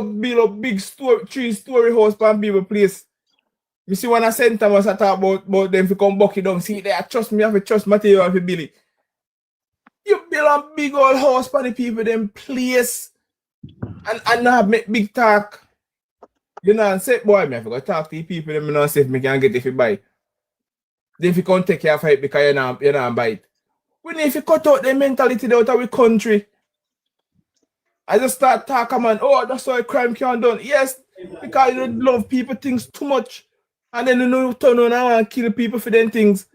build a big story, 3-story house for people place. You see when I sent them, I talk about them to come buck it down. See, they trust me, I have to trust material for Billy. You build a big old house for the people, them place, and not make big talk. You know, and say, boy, me have to go talk to the people, them not say if me can get it if you buy. Then if you can't take care of it because you're not buy it. We need to cut out the mentality out of our country. I just start talking, man, oh, that's why crime can't done. Yes, because you love people things too much. And then you know, turn on and kill people for them things.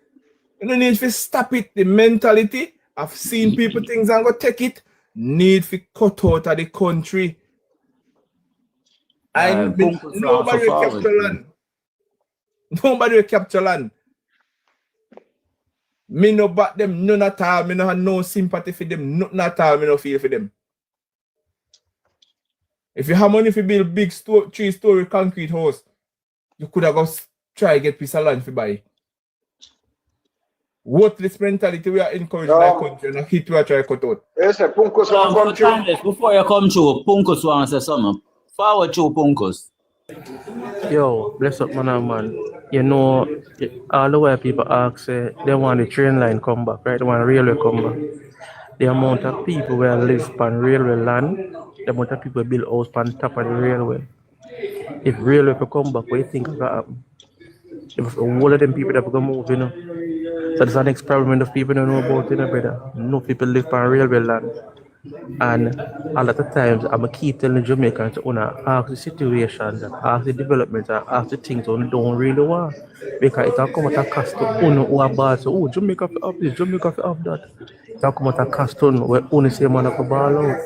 You don't need to stop it. The mentality of seeing people things and go take it, need to cut out of the country. And nobody will capture land. Nobody will capture land. Me no back them none at all. Me no have no sympathy for them. Nothing at all. Me no feel for them. If you have money to build big 3-story concrete house, you could have go try get piece of land to buy. Worthless mentality we are encouraging in our country and a hit we are trying to cut out. Yes, Punkus come through. Before you come through, Punkus wants to say something. Forward through, Punkus. Yo, bless up, man. You know, all the way people ask, they want the train line come back, right? They want the railway come back. The amount of people who live on railway land, the amount of people build house on top of the railway. If railway could come back, what do you think will happen? If all of them people that will move, you know. So there's an experiment of people don't know about it, brother. No people live on railway land. And a lot of times, I'm keep telling Jamaicans to ask the situations, and ask the developments, and ask the things you don't really want. Because it will come at a cost to who are bad. So, oh, Jamaica for up this, Jamaica for up that. It will come at a cost to where only say man of ball out.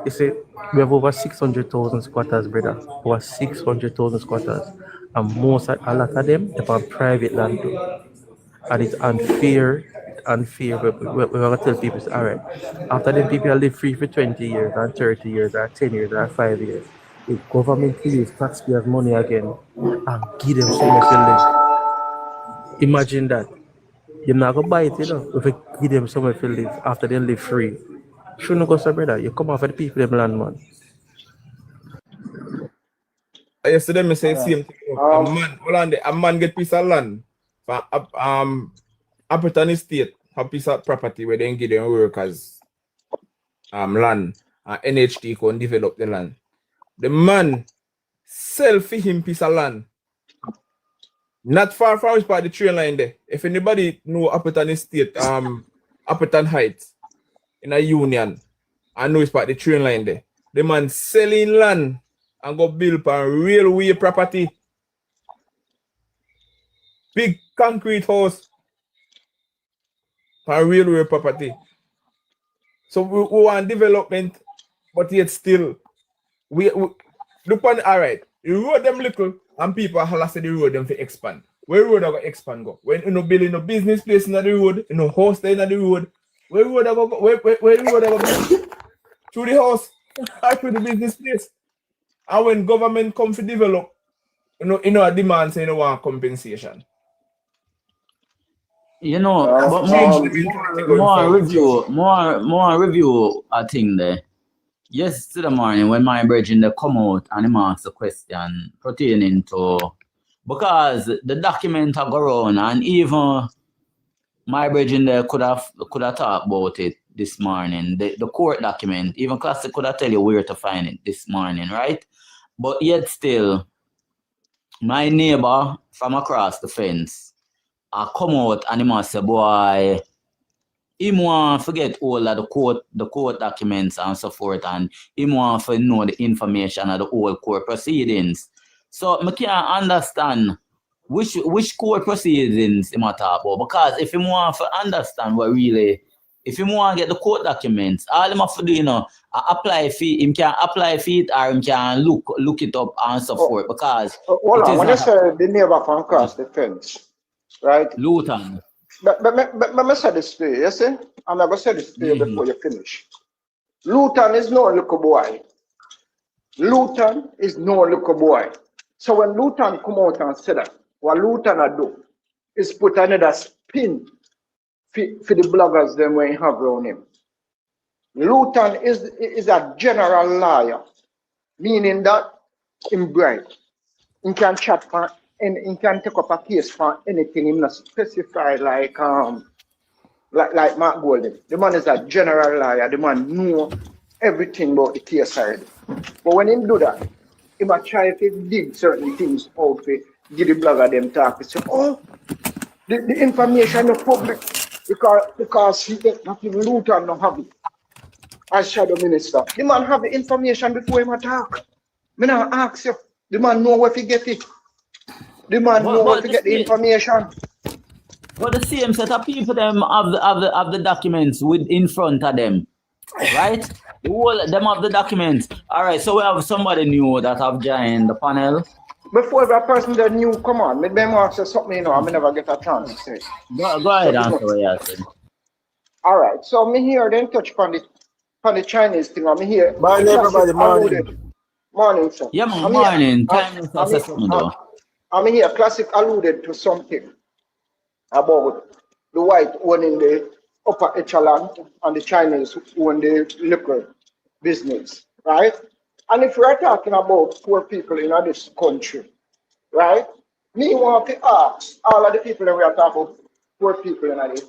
You see, we have over 600,000 squatters, brother. Over 600,000 squatters. And a lot of them, they're on private land too. And it's unfair. We're going to tell people, all right, after them people live free for 20 years and 30 years or 10 years or 5 years, the government pays taxpayers money again and give them somewhere to live. Imagine that. You're not going to buy it, you know, if you give them somewhere to live after they live free. Shouldn't go so, brother. You come off of the people, them land, man. Yesterday, I say same thing. A man get piece of land from Appleton Estate, a piece of property where they give them workers land, and NHT can develop the land. The man sell for him piece of land. Not far from his part the train line there. If anybody know Appleton Estate, Appleton Heights in a union, I know it's part the train line there. The man selling land and go build for railway property. Big concrete house for railway property. So we want development, but yet still we look on all right. You road them little and people are say the road them to expand. Where road are going to expand go? When you know building a business place in the road, you know house there in the road, where road are go where road are go through the house or through the business place. And when government come to develop, you know a demand say you want compensation. You know, but more review a thing there. Yesterday morning when my brethren they come out and him ask a question pertaining to because the document have go around and even my brethren they could have talked about it this morning. The court document, even Classic could have tell you where to find it this morning, right? But yet still, my neighbor from across the fence I come out and he must say, boy, he want to forget all of the court documents and so forth, and he want to know the information of the whole court proceedings. So I can't understand which court proceedings he might talk about, because if he want to understand what really, if he want to get the court documents, all he have to do, you know, apply fee, him can apply for it or him can look it up and so forth, because hold on, when you say the neighbor from across the fence, right? Luton. But I say this to you, you see? I'm going to say this to you before you finish. Luton is no little boy. Luton is no little boy. So when Luton come out and say that, what Luton do is put another spin for the bloggers them when you have around him. Luton is a general liar. Meaning that him bright. He can chat for and he can take up a case for anything. Him not specify like Mark Golden. The man is a general lawyer. The man know everything about the case already. But when him do that, he might try to dig certain things out to give the blogger them talk. He say, oh, the information is public because he not even Luton no have it as shadow minister. The man have the information before him attack. Me now ask you, the man know where to get it. The man know where to get the information. But the same set of people them have the documents with in front of them, right? The whole them have the documents. All right, so we have somebody new that have joined the panel. Before every person that new come on, me them ask you something, you know, I never get a chance to say. Go ahead, answer what you're saying. All right, so me here then touch upon the Chinese thing. I'm here. Morning, everybody. Morning. Morning, sir. Yeah, man, morning. Time is assessment, though. I'm here. Classic alluded to something about the white owning the upper echelon and the Chinese own the liquor business, right? And if we're talking about poor people in this country, right? Me want to ask all of the people that we are talking about poor people in this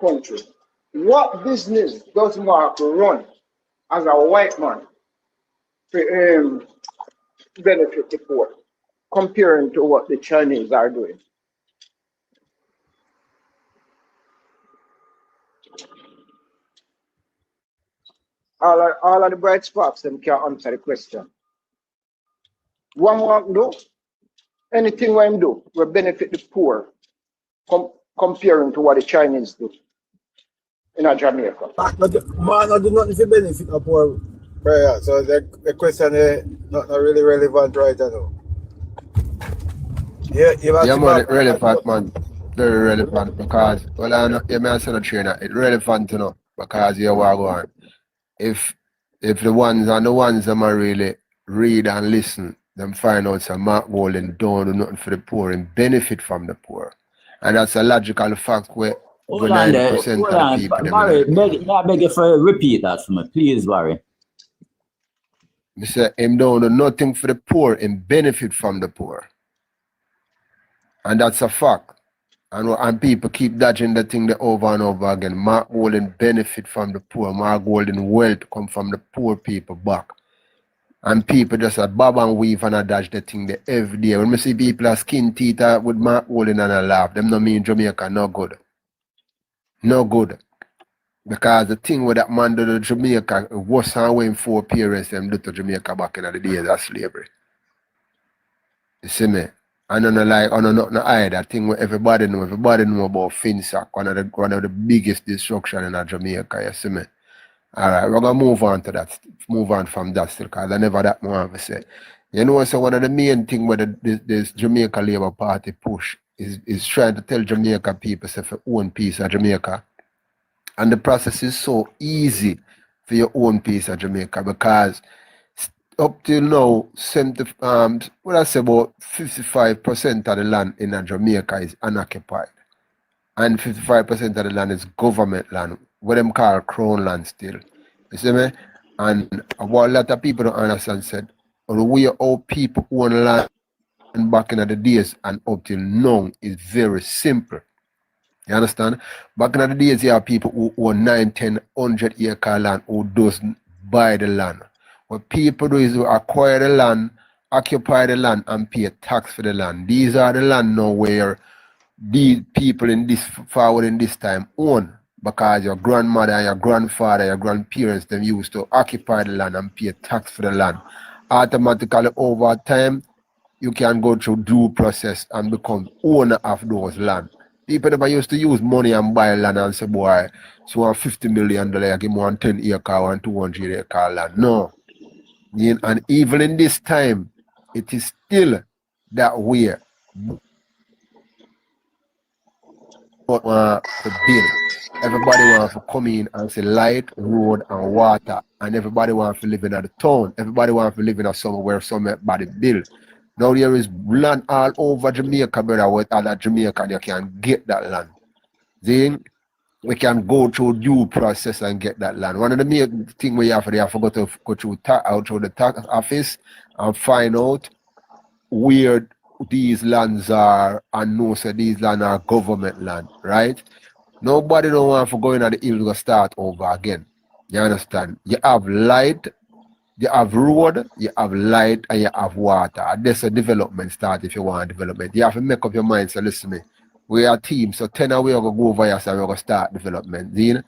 country, what business does Mark run as a white man to benefit the poor, comparing to what the Chinese are doing? All of the bright spots them can answer the question. One want do anything what him do will benefit the poor, comparing to what the Chinese do in Jamaica. But man, I do nothing to benefit the poor prayer. So the question is not really relevant right now. Yeah, man, it's relevant, man. Very relevant because, well, I know, you may say the trainer, it's relevant to know because you are going. If the ones that really read and listen, them find out some Mark Golden don't do nothing for the poor and benefit from the poor. And that's a logical fact where over 90% of the people. Barry, I beg you for repeat that for me, please, Barry. I say him don't do nothing for the poor and benefit from the poor. And that's a fact. And people keep dodging the thing over and over again. Mark Golden benefit from the poor. Mark Golden wealth come from the poor people back. And people just a bob and weave and a dodge the thing there every day. When we see people are skin teeth with Mark Golden and a laugh, them no mean Jamaica no good. No good. Because the thing with that man do to Jamaica was when 4 parents them do to Jamaica back in the days of slavery. You see me? And no hide that thing where everybody know about Finsack, one of the biggest destruction in Jamaica, you see me? Alright, we're gonna move on from that still, because I never that more to say. You know, so one of the main thing where this Jamaica Labour Party push is trying to tell Jamaica people say for own piece of Jamaica. And the process is so easy for your own piece of Jamaica because up till now, what I say about 55% of the land in Jamaica is unoccupied. And 55% of the land is government land, what them call crown land still. You see me? And what a lot of people don't understand said, the way how people own land back in the days and up till now is very simple. You understand? Back in the days, you have people who own 9, 10, 100 acre land who doesn't buy the land. What people do is acquire the land, occupy the land, and pay tax for the land. These are the land now where these people in this forward in this time own, because your grandmother and your grandfather, your grandparents, them used to occupy the land and pay tax for the land. Automatically over time, you can go through due process and become owner of those land. People never used to use money and buy land and say, boy, so $50 million, I give me 1 10 acre, 1 200 acre land. No. And even in this time, it is still that way. To build. Everybody wants to come in and say light, road, and water. And everybody wants to live in the town. Everybody wants to live in somewhere where somebody build. Now there is land all over Jamaica, brother, with other Jamaica, you can get that land. Then we can go through due process and get that land. One of the main things we have to go through the tax office and find out where these lands are and know say these lands are government land, right? Nobody don't want to go in at the hill to start over again. You understand? You have light, you have road, you have light, and you have water. And there's a development start if you want development. You have to make up your mind, so listen to me. We are a team, so 10 we are going to go over here, so we're going to start development. Then,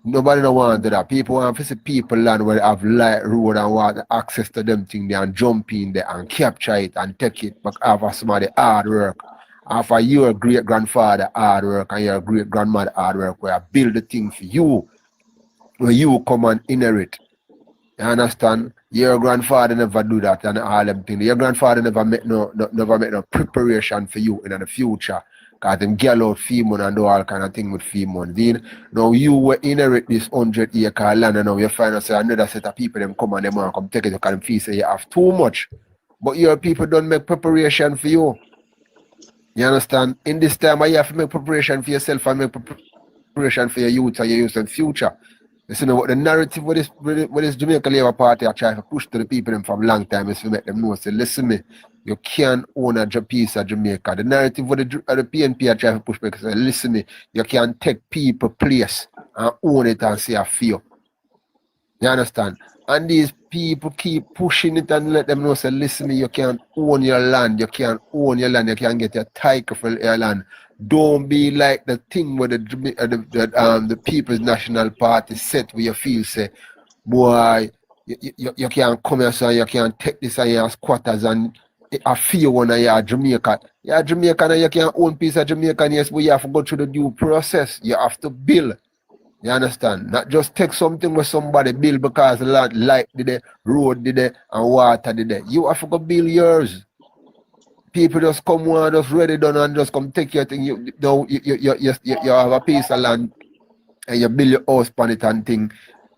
nobody don't want to do that. People want to see people land where they have light, road, and water, access to them things there and jump in there and capture it and take it, but after somebody hard work. After your great grandfather hard work and your great grandmother hard work, where I build the thing for you, where you come and inherit. You understand? Your grandfather never do that and all them things. Your grandfather never make no preparation for you in the future. Cause them girl out fee money and do all kind of thing with fee money. Then now you will inherit this 100-acre land and now you find out another set of people them come and them want come take it because them feel say you have too much. But your people don't make preparation for you. You understand? In this time you have to make preparation for yourself and make preparation for your youth and your youth and future. Listen to what the narrative with this Jamaica Labour Party are trying to push to the people them from a long time is to make them know. Say, listen me, you can't own a piece of Jamaica. The narrative with the PNP are trying to push back. Say, listen me, you can't take people place and own it and say a fear. You understand? And these people keep pushing it and let them know, say, listen me, you can't own your land, you can't own your land, you can't get your title for your land. Don't be like the thing where the People's National Party set where you feel, say, boy, you can't come here, so you can't take this and your squatters and a fear one of your Jamaica. You're Jamaican and you can't own piece of Jamaican, yes, but you have to go through the due process. You have to build. You understand? Not just take something where somebody build because light did it, road did it, and water did it. You have to go build yours. People just come on, just ready done and just come take your thing. You have a piece of land and you build your house on it and thing.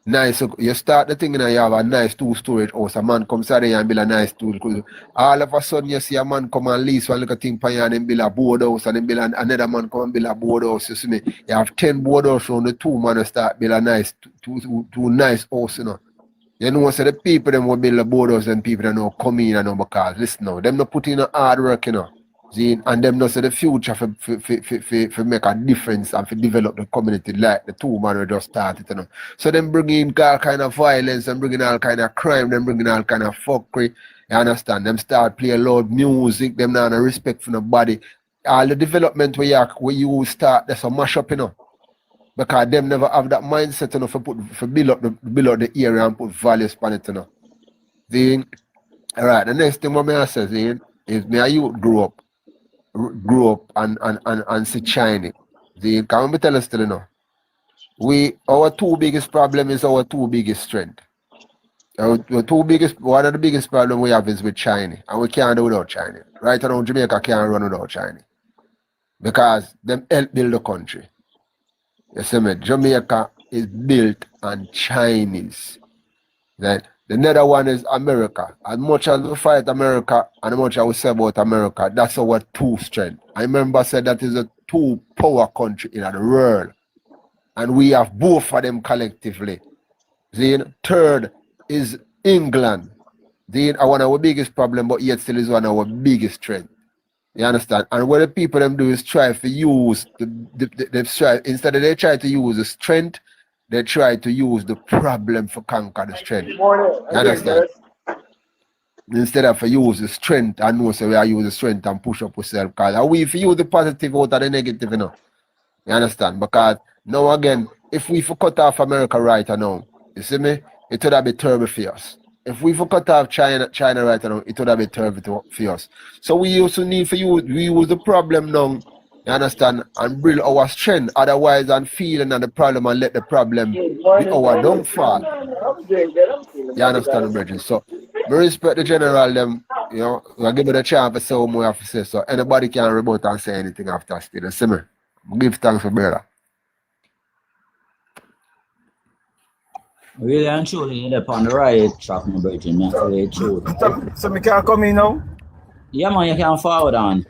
Nice. So you start the thing and you have a nice 2-storage house. A man comes out there and build a nice 2. All of a sudden you see a man come and lease one little thing for you and then build a board house and then build another man come and build a board house. You see me? You have 10 board house on the 2 man start build a nice two nice house, you know. You know, so the people them will build the borders and people that know come in and know because listen now, them not put in a hard work, you know. See, and them not say the future for make a difference and for develop the community like the 2 man we just started, you know. So them bring in all kind of violence and bringing all kind of crime, them bringing all kind of fuckery. You understand? Them start play loud music, them not no respect for nobody. All the development where you start, there's a mash up, you know. Because them never have that mindset enough for build up the area and put values on it, you know. See? Alright, the next thing what I say is me and you grew up and see China. See, can we tell us still, you know? Our 2 biggest problem is our 2 biggest strength. One of the biggest problem we have is with China. And we can't do without China. Right around Jamaica can't run without China. Because them help build the country. You see me? Jamaica is built on Chinese. Right? The other one is America. As much as we fight America and as much as we say about America, that's our 2 strength. I remember I said that is a 2 power country in the world. And we have both of them collectively. Then third is England. Then one of our biggest problem, but yet still is one of our biggest strength. You understand? And what the people them do is try to use the strive instead of they try to use the strength, they try to use the problem for conquer the strength. You understand? Instead of use the strength and know so we are use the strength and push up ourselves. Because we if you use the positive out of the negative, you know. You understand? Because now again, if we cut off America right now, you see me, it would have been terrible for us. If we cut off China right now, it would have been terrible for us. So we also need for you, we use the problem now, you understand, and build our strength. Otherwise, and feeling on the problem and let the problem be our downfall. You understand, brethren? So, we respect the general, them, you know, we give me the chance to say what we have to say. So, anybody can rebut and say anything after still. See me? Give thanks for brother. Really and truly, you're on the right track, my brethren. Really true. So me can come in now? Yeah, man, you can forward on.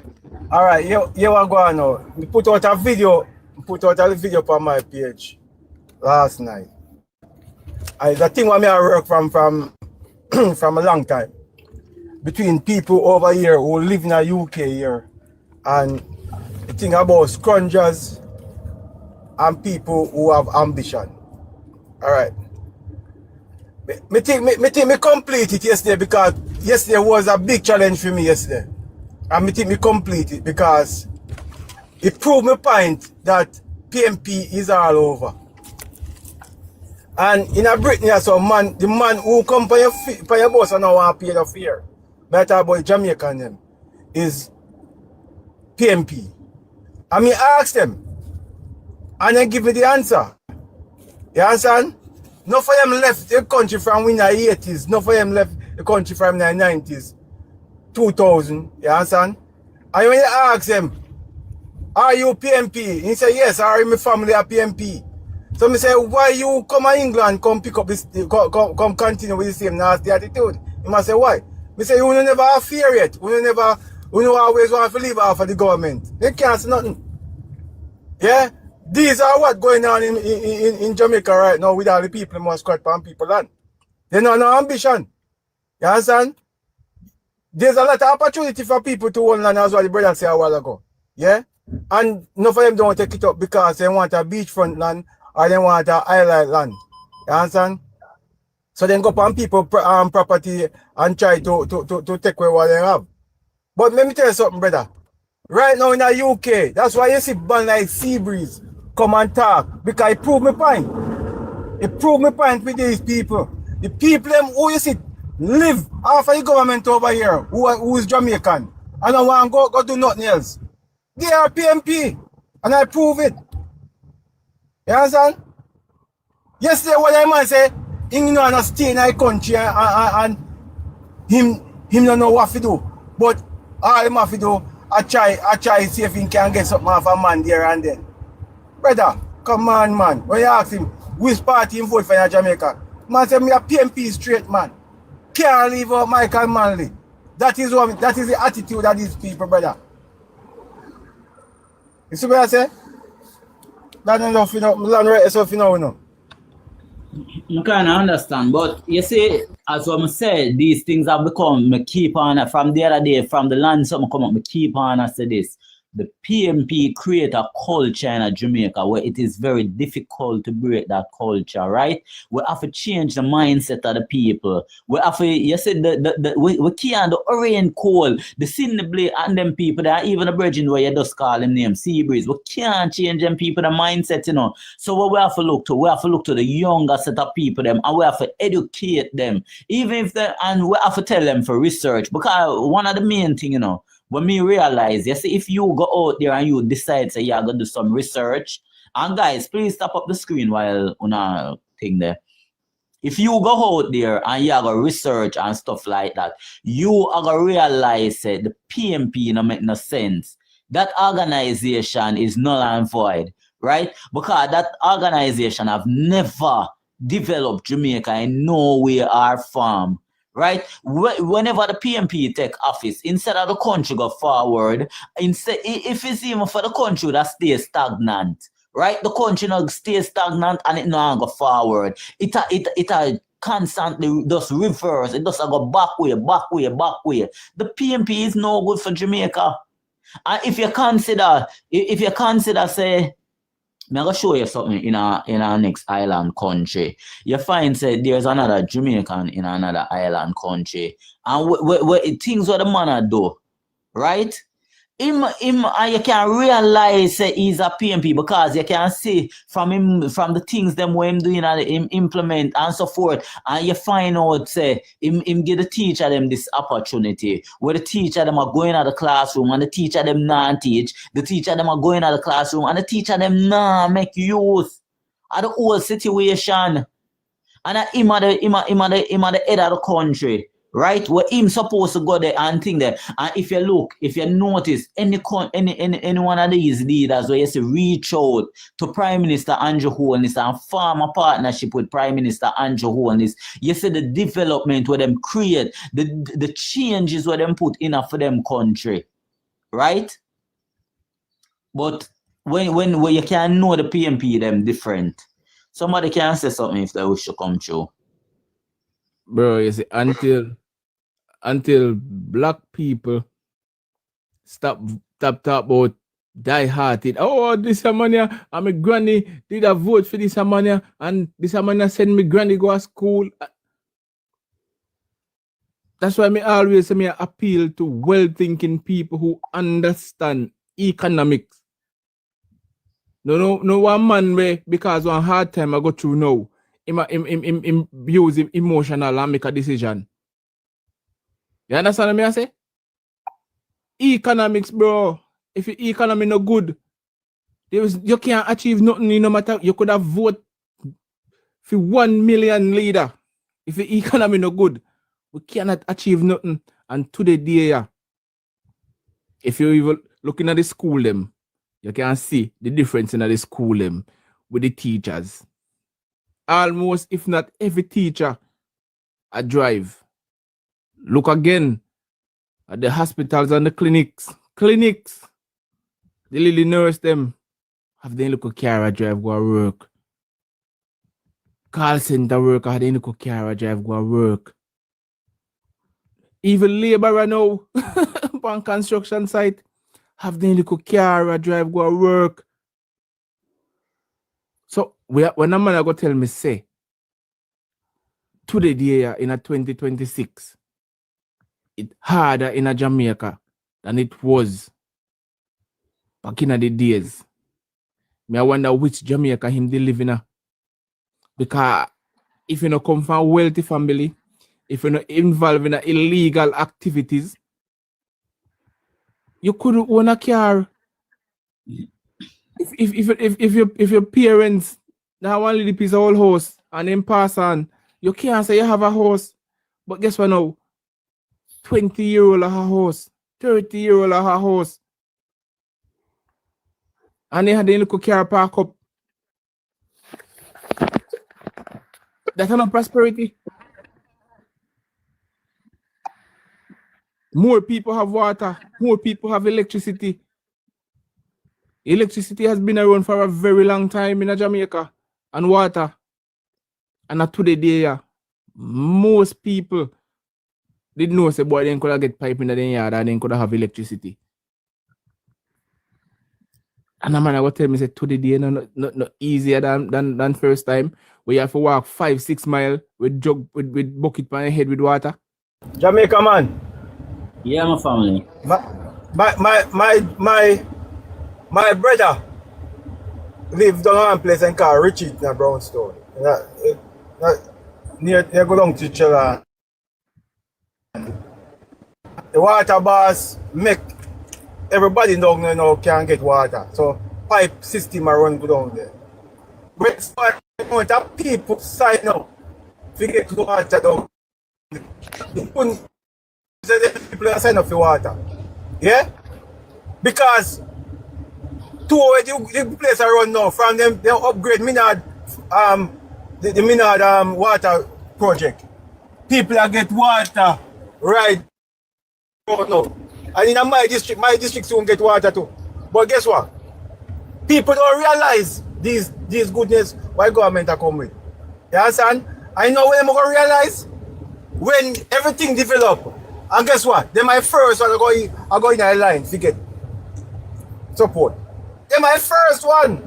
Alright, you want go on now. Me put out a video put out a video on my page last night. The thing where I work from from a long time. Between people over here who live in the UK here and the thing about scrungers and people who have ambition. Alright. Me think me complete it yesterday because yesterday was a big challenge for me yesterday. And me think me complete it because it proved my point that PMP is all over. And in a Britain, so the man who come for your bus and now want to pay the fare, better about Jamaican them, is PMP. And me ask them, and they give me the answer. You understand? Not for them left the country from in the 80s, not for them left the country from the 90s, 2000, you understand? And when you ask them, are you PMP? He say, yes, are my family are PMP? So me say, why you come to England, come pick up this, come continue with the same nasty attitude? He must say, why? Me say, you never have fear yet. You always want to live off of the government. They can't say nothing. Yeah? These are what going on in Jamaica right now with all the people who must cut on people land. They know no ambition. You understand? There's a lot of opportunity for people to own land as well, the brother said a while ago. Yeah? And none of them don't take it up because they want a beachfront land or they want a highlight land. You understand? So then go on people property and try to take away what they have. But let me tell you something, brother. Right now in the UK, that's why you see band like Seabreeze come and talk. Because it proved my point. It proved my point with these people. The people them who you see live off of the government over here, who is Jamaican, and don't want to go do nothing else. They are PMP. And I prove it. You understand? Yesterday what I man say, he don't want to stay in the country and him don't know what to do. But all him have to do, I try see if he can get something off a man there and then. Brother, come on, man. When you ask him, which party him vote for in Jamaica? Man say, me a PMP straight, man. Can't leave out Michael Manley. That is the attitude of these people, brother. You see what I say? That's enough, you know. I kind of understand, but you see, as what I said, these things have become, me keep on, from the other day, from the land, something come up, me keep on, I say this. The PMP create a culture in Jamaica where it is very difficult to break that culture, right? We have to change the mindset of the people. We have to, you said, we can't, the Orient Coal, the Sydney and them people, there are even a virgin where you just call them name, Seabreeze. We can't change them people, the mindset, you know. So what we have to look to, the younger set of people, them, and we have to educate them. Even if they, and we have to tell them for research, because one of the main thing, you know, when me realize, you see, if you go out there and you decide, say, you're going to do some research, and guys, please stop up the screen while on a thing there. If you go out there and you're going to research and stuff like that, you are going to realize the PMP don't make no sense. That organization is null and void, right? Because that organization have never developed Jamaica in no way or form. Right? Whenever the PMP take office, instead of the country go forward, instead, if it's even for the country that stays stagnant, right? The country not stay stagnant and it not go forward. It constantly just reverse. It just go back way. The PMP is no good for Jamaica. And if you consider, say, I'm going to show you something in our next island country. You find say there's another Jamaican in another island country. And things what the man do, right? Him and you can realize say he's a PMP because you can see from him, from the things them what him doing and him implement and so forth. And you find out say him give the teacher them this opportunity where the teacher them are going to the classroom and the teacher them not teach. The teacher them are going to the classroom and the teacher them not make use of the whole situation. And him at the head of the country. Right, where him supposed to go there and think there. And if you notice any one of these leaders where you see reach out to Prime Minister Andrew Holness and form a partnership with Prime Minister Andrew Holness, you see the development where them create, the changes where them put in for them country. Right? But when you can know the PMP them different. Somebody can say something if they wish to come true. Bro, you see, until black people stop talk about die hearted. Oh, this money, and my granny did a vote for this money, and this money send me granny go to school. That's why me always say me appeal to well-thinking people who understand economics. No one man way because one hard time I go through now. Him use him emotional and make a decision. You understand what I say? Economics, bro. If your economy no good, you can't achieve nothing. No matter you could have vote for 1 million leader. If the economy no good, we cannot achieve nothing. And to the day, if you even looking at the school them, you can see the difference in the school them with the teachers. Almost, if not every teacher, a drive. Look again at the hospitals and the clinics. The little nurse them have they look a car drive go work. Call center worker have they look a car drive go work. Even laborer now on construction site have they look a car drive go work. So when a man go tell me say today day in a 2026 it harder in a Jamaica than it was back in the days. Me I wonder which Jamaica him they live in a. Because if you not come from a wealthy family, if you're not involved in illegal activities, you couldn't own a car. If your parents now one little piece of old house and then pass on, you can't say you have a house. But guess what now? 20-year-old a house, 30-year-old a house. And they had a little car park up. That's not prosperity. More people have water, more people have electricity. Electricity has been around for a very long time in Jamaica, and water. And at today day, most people didn't know say boy they could get pipe in the yard and then could have electricity. And a man I go tell me say today day not easier than first time where you have to walk 5-6 miles with with bucket on your head with water. Jamaica man. Yeah, my family. My brother lived down one place and called Richie in Brownstone. Near go down to Chela. The water bars make everybody down there now can get water. So pipe system are run go down there. But start amount of people sign up to get water down. People are sign up for water. Yeah? Because the place I run now from them they upgrade Minard the Minard water project. People are get water right now. And in my district soon get water too. But guess what? People don't realize these goodness why government are coming with. You understand? I know when I'm gonna realize when everything develop. And guess what? They my first one are going in a line to get support. They're my first one.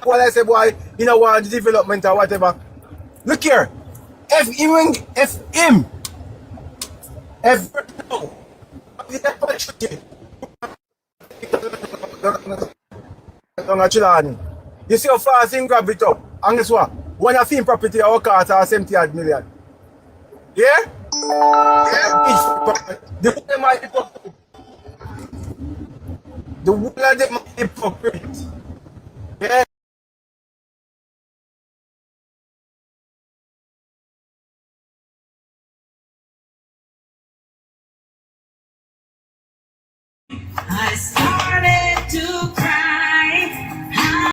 What I say, boy, you know what, the development or whatever. Look here. If you see how fast him grab it up. And guess what? One of him property our cost are 70 odd million. Yeah? Yeah? The whole might be the whole of them might be hypocrite. Yeah? I started to